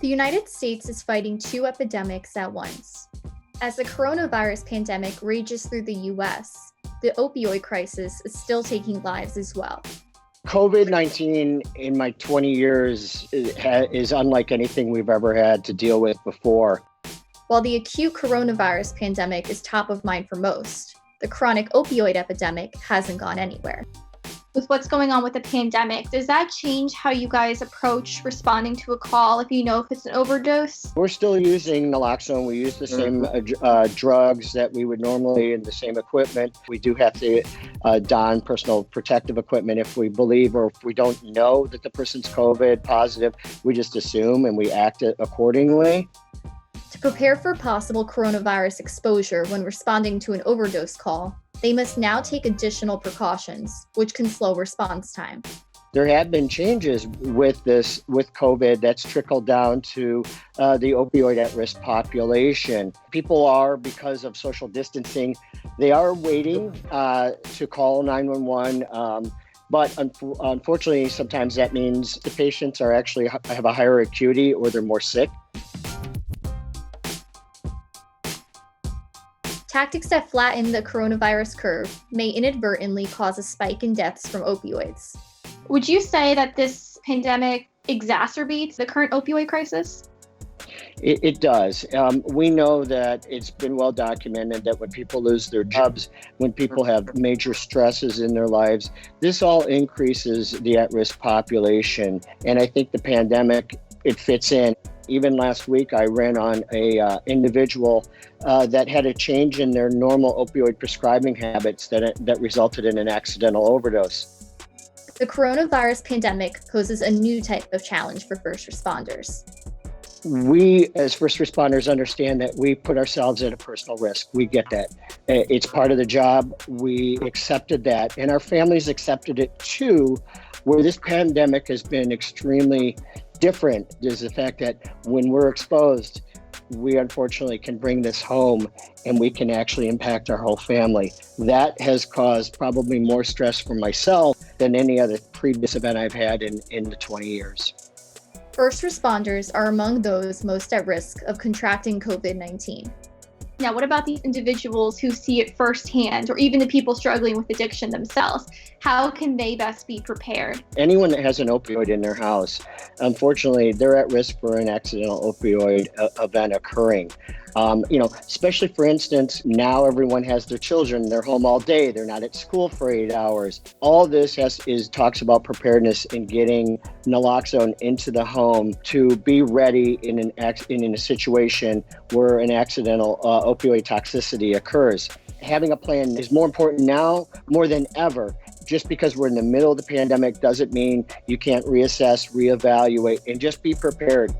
The United States is fighting two epidemics at once. As the coronavirus pandemic rages through the US, the opioid crisis is still taking lives as well. COVID-19 in my 20 years is unlike anything we've ever had to deal with before. While the acute coronavirus pandemic is top of mind for most, the chronic opioid epidemic hasn't gone anywhere. With what's going on with the pandemic, does that change how you guys approach responding to a call if you know if it's an overdose? We're still using naloxone. We use the same drugs that we would normally in the same equipment. We do have to don personal protective equipment if we believe or if we don't know that the person's COVID positive. We just assume and we act accordingly. To prepare for possible coronavirus exposure when responding to an overdose call, they must now take additional precautions, which can slow response time. There have been changes with COVID that's trickled down to the opioid at-risk population. People are, because of social distancing, they are waiting to call 911. But unfortunately, sometimes that means the patients are actually have a higher acuity or they're more sick. Tactics that flatten the coronavirus curve may inadvertently cause a spike in deaths from opioids. Would you say that this pandemic exacerbates the current opioid crisis? It does. We know that it's been well documented that when people lose their jobs, when people have major stresses in their lives, this all increases the at-risk population. And I think the pandemic, it fits in. Even last week, I ran on a individual that had a change in their normal opioid prescribing habits that resulted in an accidental overdose. The coronavirus pandemic poses a new type of challenge for first responders. We, as first responders, understand that we put ourselves at a personal risk. We get that. It's part of the job. We accepted that, and our families accepted it too. Where this pandemic has been extremely different is the fact that when we're exposed, we unfortunately can bring this home and we can actually impact our whole family. That has caused probably more stress for myself than any other previous event I've had in the 20 years. First responders are among those most at risk of contracting COVID-19. Now, what about these individuals who see it firsthand, or even the people struggling with addiction themselves? How can they best be prepared? Anyone that has an opioid in their house, unfortunately, they're at risk for an accidental opioid event occurring. Especially for instance, now everyone has their children, they're home all day, they're not at school for 8 hours. All this talks about preparedness in getting naloxone into the home to be ready in a situation where an accidental opioid toxicity occurs. Having a plan is more important now more than ever. Just because we're in the middle of the pandemic doesn't mean you can't reassess, reevaluate, and just be prepared.